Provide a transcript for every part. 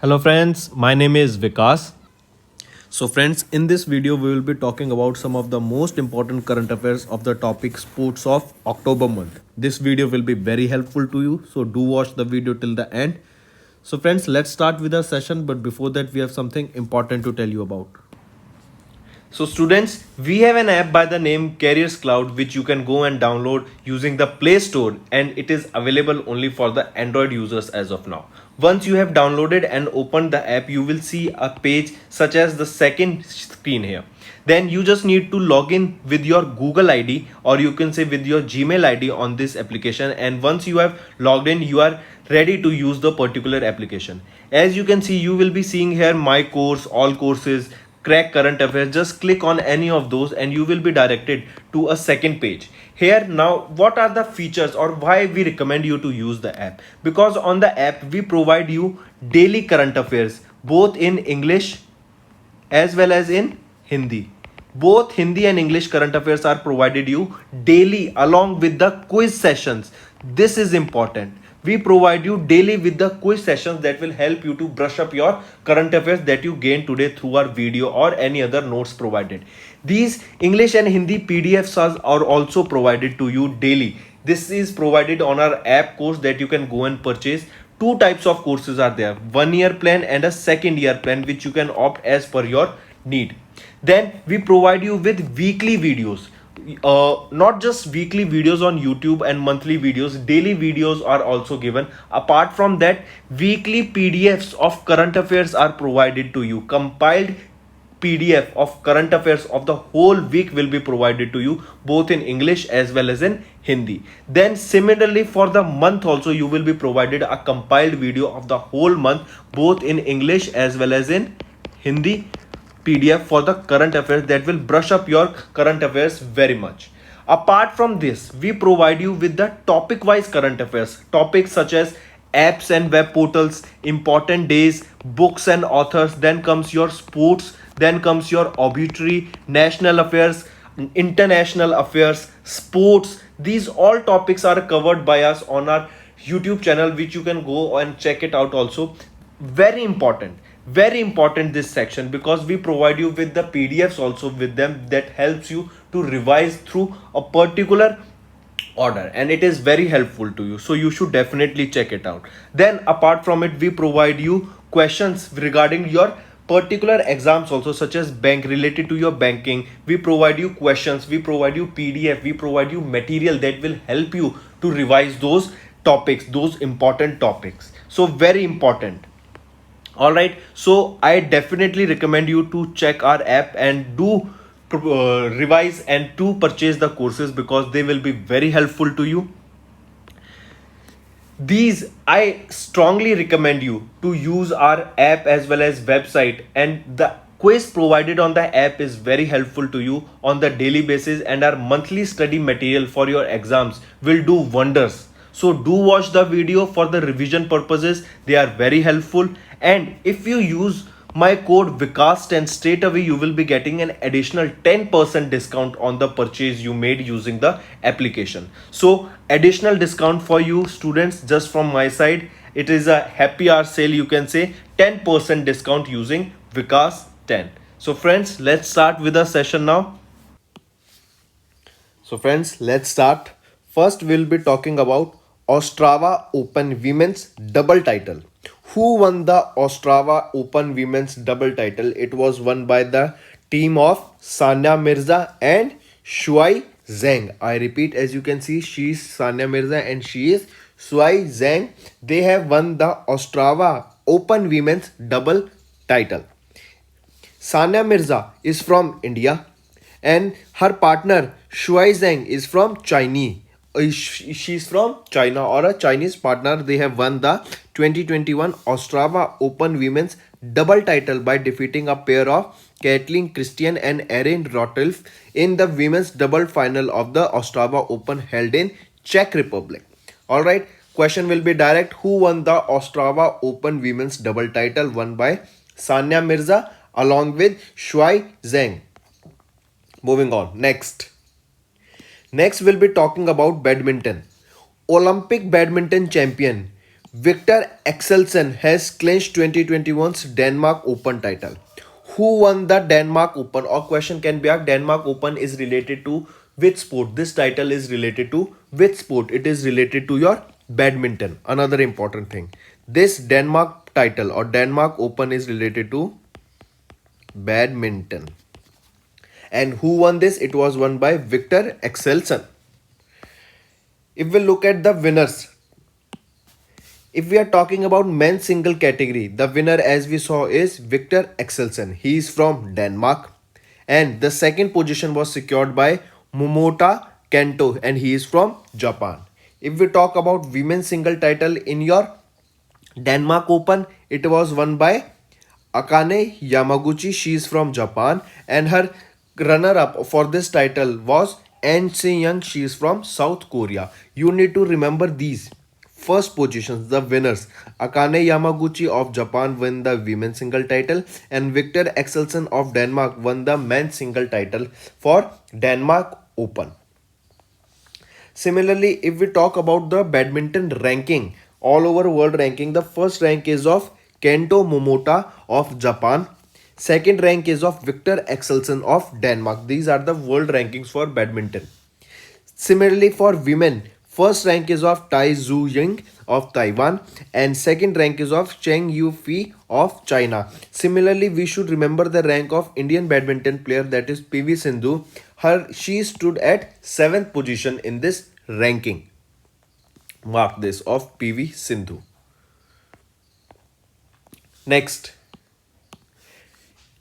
Hello friends, my name is Vikas. So friends, in this video we will be talking about some of the most important current affairs of the topic sports of October month. This video will be very helpful to you, so do watch the video till the end. So friends, let's start with our session, but before that we have something important to tell you about. So students, we have an app by the name Careers Cloud which you can go and download using the Play Store, and it is available only for the Android users as of now. Once you have downloaded and opened the app, you will see a page such as the second screen here. Then you just need to log in with your Google ID, or you can say with your Gmail ID on this application, and once you have logged in, you are ready to use the particular application. As you can see, you will be seeing here my course, all courses, crack current affairs. Just click on any of those and you will be directed to a second page. Here now, what are the features or why we recommend you to use the app? Because on the app we provide you daily current affairs both in English as well as in Hindi. Both Hindi and English current affairs are provided you daily along with the quiz sessions. This is important. We provide you daily with the quiz sessions that will help you to brush up your current affairs that you gain today through our video or any other notes provided. These English and Hindi PDFs are also provided to you daily. This is provided on our app course that you can go and purchase. Two types of courses are there, 1 year plan and a second year plan, which you can opt as per your need. Then we provide you with weekly videos, not just weekly videos on YouTube and monthly videos, daily videos are also given. Apart from that, weekly PDFs of current affairs are provided to you. Compiled PDF of current affairs of the whole week will be provided to you both in English as well as in Hindi. Then similarly for the month also you will be provided a compiled video of the whole month both in English as well as in Hindi PDF for the current affairs that will brush up your current affairs very much. Apart from this, we provide you with the topic wise current affairs, topics such as apps and web portals, important days, books and authors. Then comes your sports, then comes your obituary, national affairs, international affairs, sports. These all topics are covered by us on our YouTube channel, which you can go and check it out also. Very important, very important this section, because we provide you with the PDFs also with them that helps you to revise through a particular order, and it is very helpful to you, so you should definitely check it out. Then apart from it, we provide you questions regarding your particular exams also, such as bank, related to your banking. We provide you questions, we provide you PDF, we provide you material that will help you to revise those topics, those important topics. So very important. All right, so I definitely recommend you to check our app and do revise and to purchase the courses, because they will be very helpful to you. These I strongly recommend you to use our app as well as website, and the quiz provided on the app is very helpful to you on the daily basis, and our monthly study material for your exams will do wonders. So do watch the video for the revision purposes, they are very helpful. And if you use my code Vikas10, straight away you will be getting an additional 10% discount on the purchase you made using the application. So additional discount for you students just from my side. It is a happy hour sale, you can say 10% discount using Vikas10. So friends, let's start with the session now. So friends, let's start. First we'll be talking about Ostrava Open Women's double title. Who won the Ostrava Open Women's double title? It was won by the team of Sania Mirza and Shuai Zhang. I repeat, as you can see, she is Sania Mirza and she is Shuai Zhang. They have won the Ostrava Open Women's double title. Sania Mirza is from India and her partner Shuai Zhang is from Chinese. She's from China, or a Chinese partner. They have won the 2021 Ostrava Open Women's double title by defeating a pair of Kathleen Christian and Erin Rotulf in the women's double final of the Ostrava Open held in Czech Republic. Alright, question will be direct. Who won the Ostrava Open Women's double title? Won by Sania Mirza along with Shuai Zhang. Moving on, next we'll be talking about badminton. Olympic badminton champion Victor Axelsen has clinched 2021's Denmark Open title. Who won the Denmark Open? Or question can be asked, Denmark Open is related to which sport? This title is related to which sport? It is related to your badminton. Another important thing. This Denmark title or Denmark Open is related to badminton. And who won this? It was won by Victor Axelsen. If we look at the winners, if we are talking about men's single category, the winner as we saw is Victor Axelsen. He is from Denmark. And the second position was secured by Momota Kento and he is from Japan. If we talk about women's single title in your Denmark Open, it was won by Akane Yamaguchi. She is from Japan and her runner-up for this title was An Se Young. She is from South Korea. You need to remember these first positions, the winners. Akane Yamaguchi of Japan won the women's single title and Victor Axelsen of Denmark won the men's single title for Denmark Open. Similarly, if we talk about the badminton ranking, all over world ranking, the first rank is of Kento Momota of Japan. Second rank is of Victor Axelsen of Denmark. These are the world rankings for badminton. Similarly, for women, first rank is of Tai Zhu Ying of Taiwan and second rank is of Cheng Yu Fi of China. Similarly, we should remember the rank of Indian badminton player, that is PV Sindhu. She stood at 7th position in this ranking. Mark this, of PV Sindhu. Next,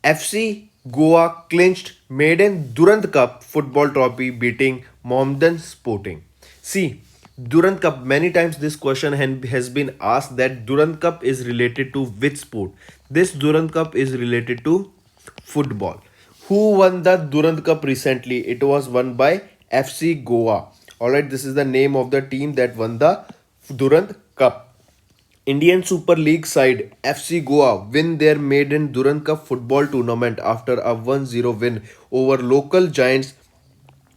FC Goa clinched maiden Durand Cup football trophy beating Mohammedan Sporting. See, Durand Cup, many times this question has been asked that Durand Cup is related to which sport? This Durand Cup is related to football. Who won the Durand Cup recently? It was won by FC Goa. Alright, this is the name of the team that won the Durand Cup. Indian Super League side FC Goa win their maiden Durand Cup football tournament after a 1-0 win over local giants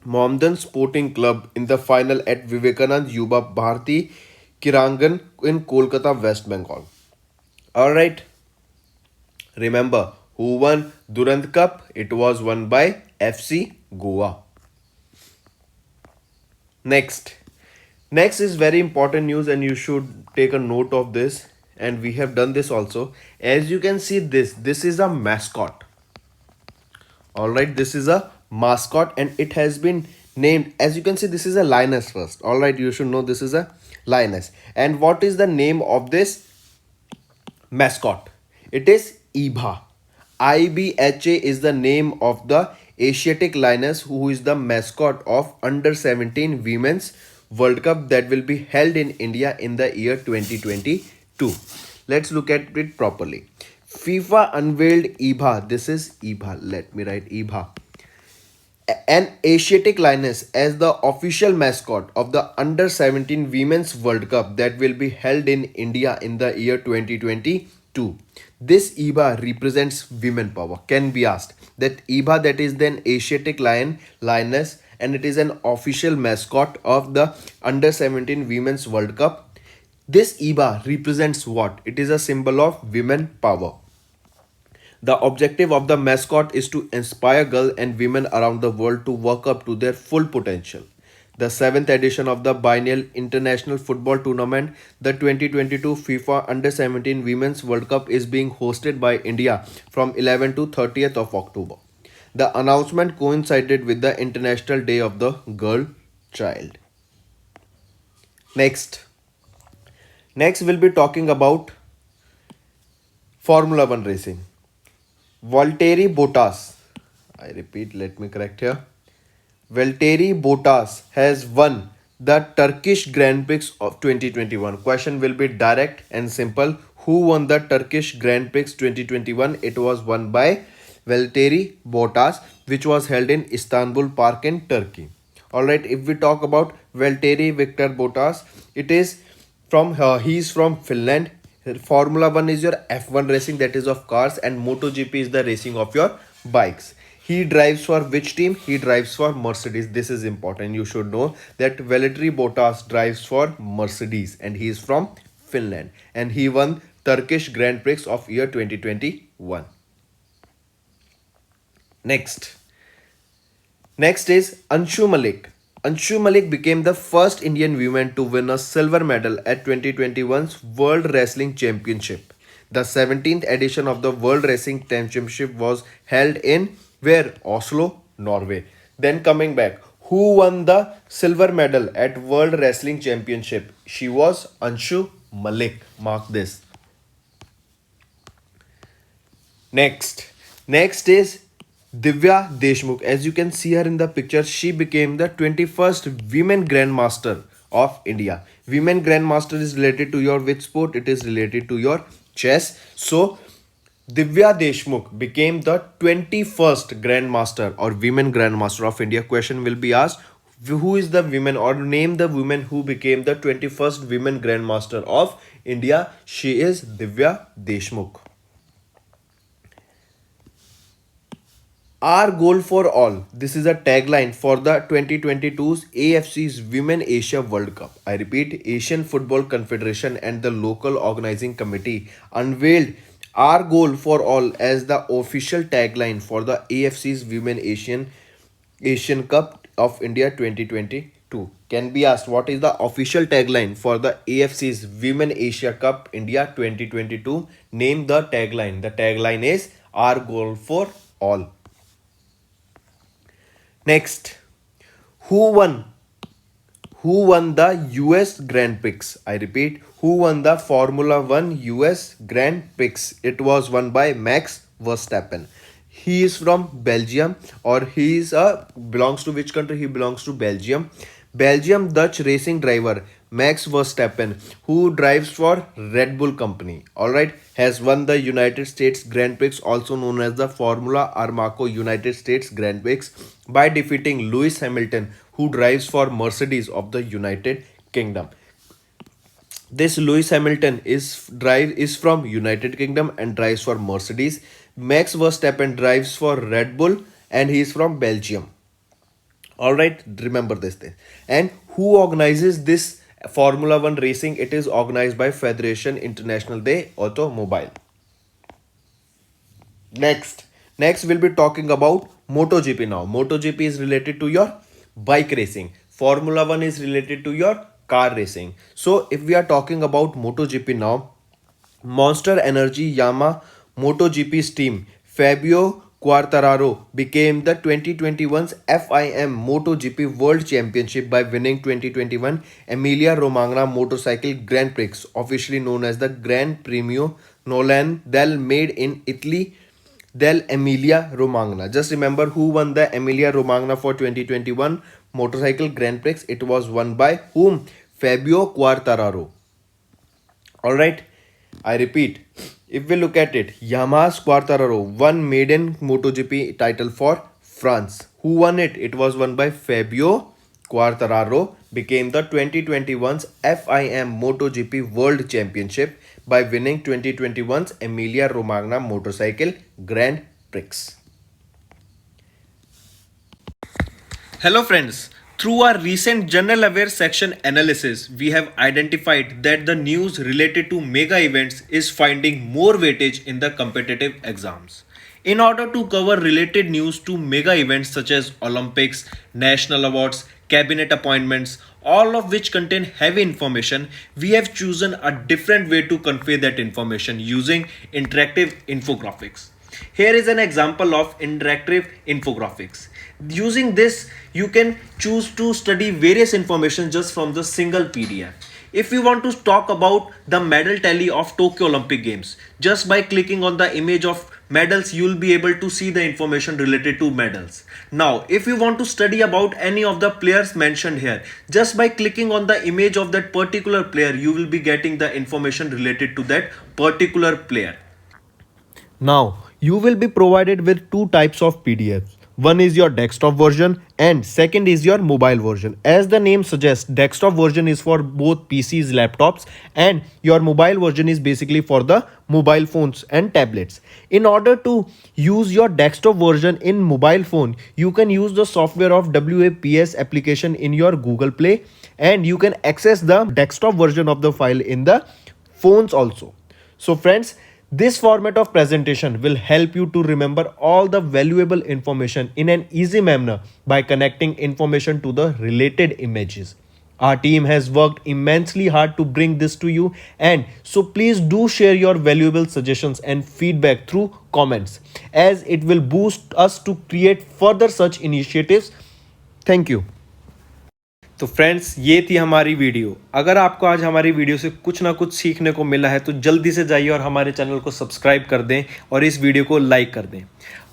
Mohammedan Sporting Club in the final at Vivekanand Yuba Bharati Kirangan in Kolkata, West Bengal. Alright, remember who won Durand Cup? It was won by FC Goa. Next is very important news and you should take a note of this, and we have done this also. As you can see, this is a mascot. Alright, this is a mascot and it has been named, as you can see, this is a lioness first. Alright, you should know this is a lioness. And what is the name of this mascot? It is IBHA. IBHA is the name of the Asiatic lioness who is the mascot of Under 17 Women's World Cup that will be held in India in the year 2022. Let's look at it properly. FIFA unveiled IBHA. This is IBHA. Let me write IBHA. An Asiatic lioness as the official mascot of the Under 17 Women's World Cup that will be held in India in the year 2022. This IBHA represents women power. Can be asked that IBHA, that is then Asiatic lioness, and it is an official mascot of the Under 17 Women's World Cup. This IBHA represents what? It is a symbol of women power. The objective of the mascot is to inspire girls and women around the world to work up to their full potential. The 7th edition of the biennial international football tournament, the 2022 FIFA Under 17 Women's World Cup, is being hosted by India from 11th to 30th of October. The announcement coincided with the International Day of the Girl Child. Next we'll be talking about Formula 1 racing. Valtteri Bottas, I repeat, let me correct here. Valtteri Bottas has won the Turkish Grand Prix of 2021. Question will be direct and simple. Who won the Turkish Grand Prix 2021? It was won by Valtteri Bottas, which was held in Istanbul Park in Turkey. Alright, if we talk about Valtteri Victor Bottas, it is from he is from Finland. Formula 1 is your F1 racing, that is of cars, and MotoGP is the racing of your bikes. He drives for which team? He drives for Mercedes. This is important. You should know that Valtteri Bottas drives for Mercedes and he is from Finland, and he won Turkish Grand Prix of year 2021. Next. Next is Anshu Malik. Anshu Malik became the first Indian woman to win a silver medal at 2021's World Wrestling Championship. The 17th edition of the World Wrestling Championship was held in where? Oslo, Norway. Then coming back, who won the silver medal at World Wrestling Championship? She was Anshu Malik. Mark this. Next is Divya Deshmukh. As you can see her in the picture, she became the 21st Women Grandmaster of India. Women Grandmaster is related to your which sport? It is related to your chess. So, Divya Deshmukh became the 21st Grandmaster or Women Grandmaster of India. Question will be asked, who is the women, or name the woman who became the 21st Women Grandmaster of India? She is Divya Deshmukh. Our goal for all. This is a tagline for the 2022's AFC's Women Asia World Cup. I repeat, Asian Football Confederation and the local organizing committee unveiled our goal for all as the official tagline for the AFC's Women Asian Cup of India 2022. Can be asked, what is the official tagline for the AFC's Women Asia Cup India 2022? Name the tagline. The tagline is our goal for all. Next, who won the US Grand Prix? I repeat, who won the Formula 1 US Grand Prix? It was won by Max Verstappen. He is from Belgium, or he is belongs to which country? He belongs to Belgium. Belgium Dutch racing driver Max Verstappen, who drives for Red Bull company, alright, has won the United States Grand Prix, also known as the Formula Armaco United States Grand Prix, by defeating Lewis Hamilton, who drives for Mercedes of the United Kingdom. This Lewis Hamilton is from United Kingdom and drives for Mercedes. Max Verstappen drives for Red Bull and he is from Belgium. Alright, remember this thing. And who organizes this Formula 1 racing? It is organized by Federation International de Automobile. Next we'll be talking about MotoGP now. MotoGP is related to your bike racing. Formula 1 is related to your car racing. So if we are talking about MotoGP now, Monster Energy Yamaha MotoGP's team Fabio Quartararo became the 2021's FIM MotoGP World Championship by winning 2021 Emilia-Romagna Motorcycle Grand Prix, officially known as the Gran Premio Nolan del Made in Italy del Emilia-Romagna. Just remember who won the Emilia-Romagna for 2021 Motorcycle Grand Prix. It was won by whom? Fabio Quartararo. Alright, I repeat. If we look at it, Yamaha's Quartararo won maiden MotoGP title for France. Who won it? It was won by Fabio Quartararo, became the 2021's FIM MotoGP World Championship by winning 2021's Emilia-Romagna Motorcycle Grand Prix. Hello friends. Through our recent General Aware section analysis, we have identified that the news related to mega events is finding more weightage in the competitive exams. In order to cover related news to mega events such as Olympics, national awards, cabinet appointments, all of which contain heavy information, we have chosen a different way to convey that information using interactive infographics. Here is an example of interactive infographics. Using this, you can choose to study various information just from the single PDF. If you want to talk about the medal tally of Tokyo Olympic Games, just by clicking on the image of medals, you will be able to see the information related to medals. Now, if you want to study about any of the players mentioned here, just by clicking on the image of that particular player, you will be getting the information related to that particular player. Now, you will be provided with two types of PDFs. One is your desktop version and second is your mobile version. As the name suggests, desktop version is for both PCs, laptops, and your mobile version is basically for the mobile phones and tablets. In order to use your desktop version in mobile phone, you can use the software of WAPS application in your Google Play, and you can access the desktop version of the file in the phones also. So friends, this format of presentation will help you to remember all the valuable information in an easy manner by connecting information to the related images. Our team has worked immensely hard to bring this to you, and so please do share your valuable suggestions and feedback through comments, as it will boost us to create further such initiatives. Thank you. तो friends, ये थी हमारी video. अगर आपको आज हमारी video से कुछ ना कुछ सीखने को मिला है तो जल्दी से जाइए और हमारे चैनल को सब्सक्राइब कर दें और इस वीडियो को लाइक कर दें।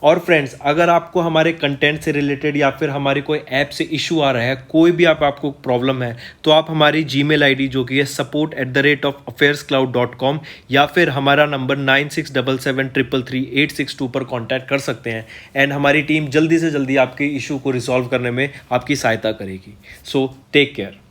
और फ्रेंड्स, अगर आपको हमारे कंटेंट से रिलेटेड या फिर हमारे कोई ऐप से इशू आ रहा है, कोई भी आपको प्रॉब्लम है, तो आप हमारी जीमेल आईडी जो कि है support@affairscloud.com या फिर हमारा नंबर 9677333862 पर कॉन्टैक्ट कर सकते हैं, एंड हमारी टीम जल्दी से जल्दी आपके इशू को रिजॉल्व करने में आपकी सहायता करेगी। So take care.